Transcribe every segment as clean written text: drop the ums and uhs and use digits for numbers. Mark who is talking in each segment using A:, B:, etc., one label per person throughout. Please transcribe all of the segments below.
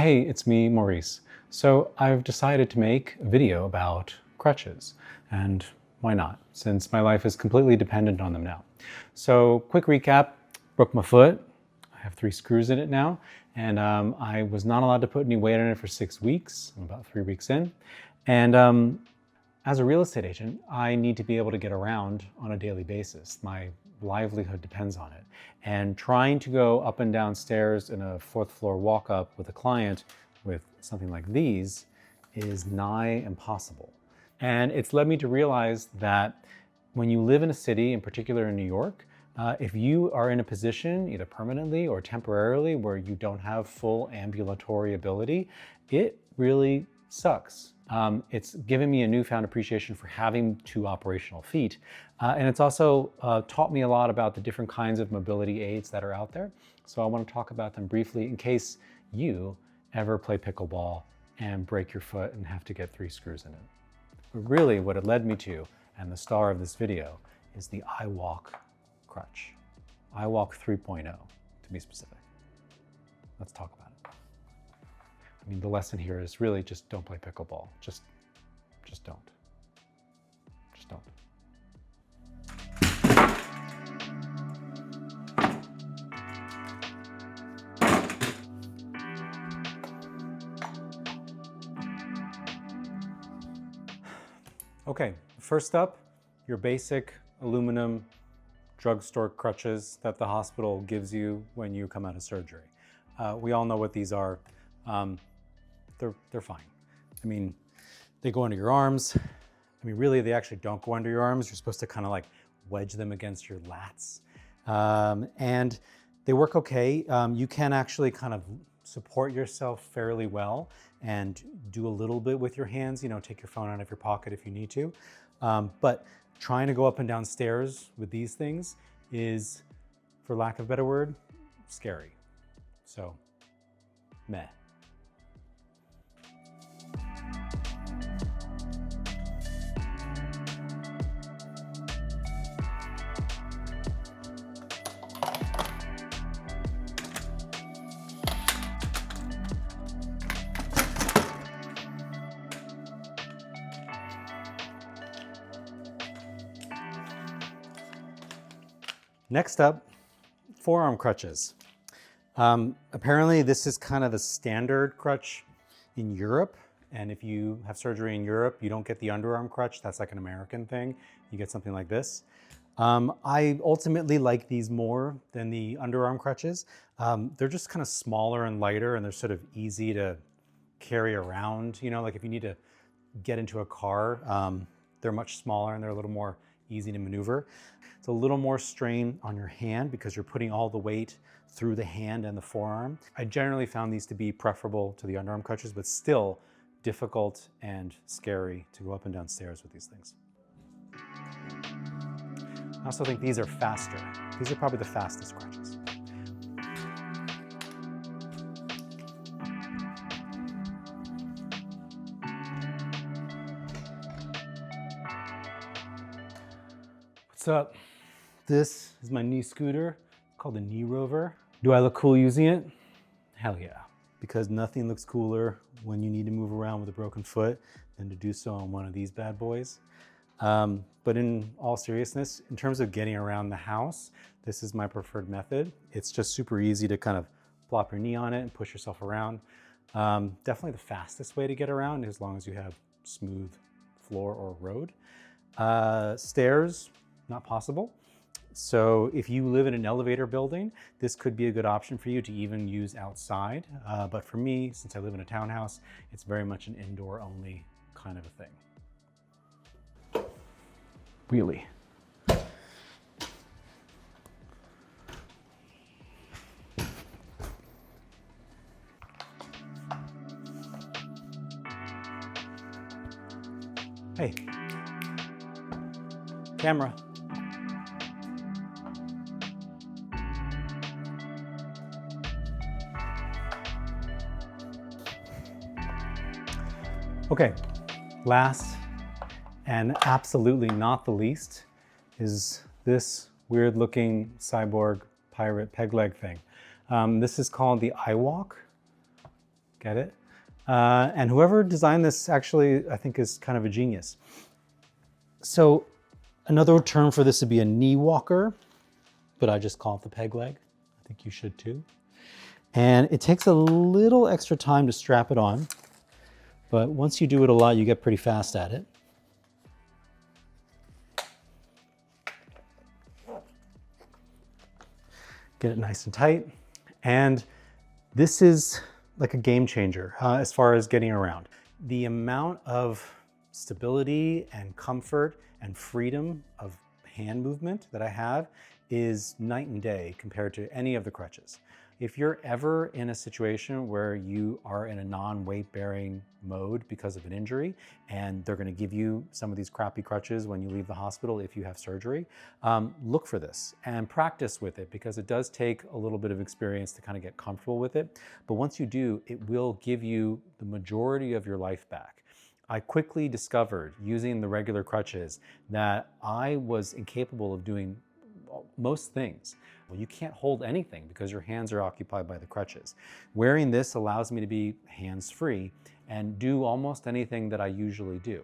A: Hey, it's me, Maurice. So I've decided to make a video about crutches, and why not, since my life is completely dependent on them now. So quick recap, broke my foot. I have 3 screws in it now, and I was not allowed to put any weight on it for 6 weeks. I'm about 3 weeks in. And as a real estate agent, I need to be able to get around on a daily basis. My livelihood depends on it. And trying to go up and down stairs in a 4th floor walk up with a client with something like these is nigh impossible. And it's led me to realize that when you live in a city, in particular in New York, if you are in a position, either permanently or temporarily, where you don't have full ambulatory ability, it really sucks. It's given me a newfound appreciation for having 2 operational feet. And it's also taught me a lot about the different kinds of mobility aids that are out there. So I want to talk about them briefly in case you ever play pickleball and break your foot and have to get 3 screws in it. But really what it led me to, and the star of this video, is the iWalk crutch. iWalk 3.0 to be specific. Let's talk about it. I mean, the lesson here is really just don't play pickleball. Just don't. Just don't. Okay, first up, your basic aluminum drugstore crutches that the hospital gives you when you come out of surgery. We all know what these are. They're fine. I mean, they go under your arms. I mean, really, they actually don't go under your arms. You're supposed to kind of like wedge them against your lats. And they work okay. You can actually kind of support yourself fairly well and do a little bit with your hands, you know, take your phone out of your pocket if you need to. But trying to go up and down stairs with these things is, for lack of a better word, scary. So, meh. Next up, forearm crutches. Apparently this is kind of the standard crutch in Europe. And if you have surgery in Europe, you don't get the underarm crutch. That's like an American thing. You get something like this. I ultimately like these more than the underarm crutches. They're just kind of smaller and lighter, and they're sort of easy to carry around. You know, like if you need to get into a car, they're much smaller and they're a little more easy to maneuver. It's a little more strain on your hand because you're putting all the weight through the hand and the forearm. I generally found these to be preferable to the underarm crutches, but still difficult and scary to go up and down stairs with these things. I also think these are faster. These are probably the fastest crutches. What's up? This is my knee scooter called the Knee Rover. Do I look cool using it? Hell yeah. Because nothing looks cooler when you need to move around with a broken foot than to do so on one of these bad boys. But in all seriousness, in terms of getting around the house, this is my preferred method. It's just super easy to kind of plop your knee on it and push yourself around. Definitely the fastest way to get around as long as you have smooth floor or road. Stairs, not possible. So if you live in an elevator building, this could be a good option for you to even use outside. But for me, since I live in a townhouse, it's very much an indoor only kind of a thing. Really. Hey, camera. Okay, last and absolutely not the least is this weird looking Cyborg Pirate Peg Leg thing. This is called the iWalk Get it? And whoever designed this actually, I think, is kind of a genius. So another term for this would be a knee walker, but I just call it the peg leg. I think you should too. And it takes a little extra time to strap it on, but once you do it a lot, you get pretty fast at it. Get it nice and tight. And this is like a game changer as far as getting around. The amount of stability and comfort and freedom of hand movement that I have is night and day compared to any of the crutches. If you're ever in a situation where you are in a non-weight bearing mode because of an injury, and they're gonna give you some of these crappy crutches when you leave the hospital if you have surgery, look for this and practice with it, because it does take a little bit of experience to kind of get comfortable with it. But once you do, it will give you the majority of your life back. I quickly discovered, using the regular crutches, that I was incapable of doing most things. Well, you can't hold anything because your hands are occupied by the crutches. Wearing this allows me to be hands-free and do almost anything that I usually do.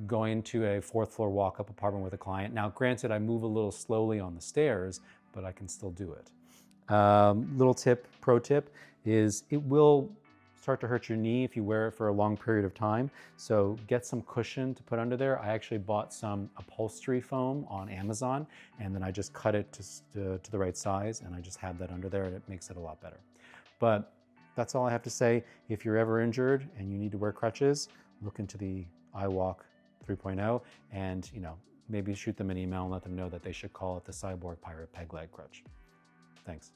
A: Going to a 4th floor walk-up apartment with a client. Now, granted, I move a little slowly on the stairs, but I can still do it. Little tip, pro tip, is it will start to hurt your knee if you wear it for a long period of time. So get some cushion to put under there. I actually bought some upholstery foam on Amazon, and then I just cut it to the right size, and I just have that under there, and it makes it a lot better. But that's all I have to say. If you're ever injured and you need to wear crutches, look into the iWalk 3.0 and maybe shoot them an email and let them know that they should call it the Cyborg Pirate Peg Leg crutch. Thanks.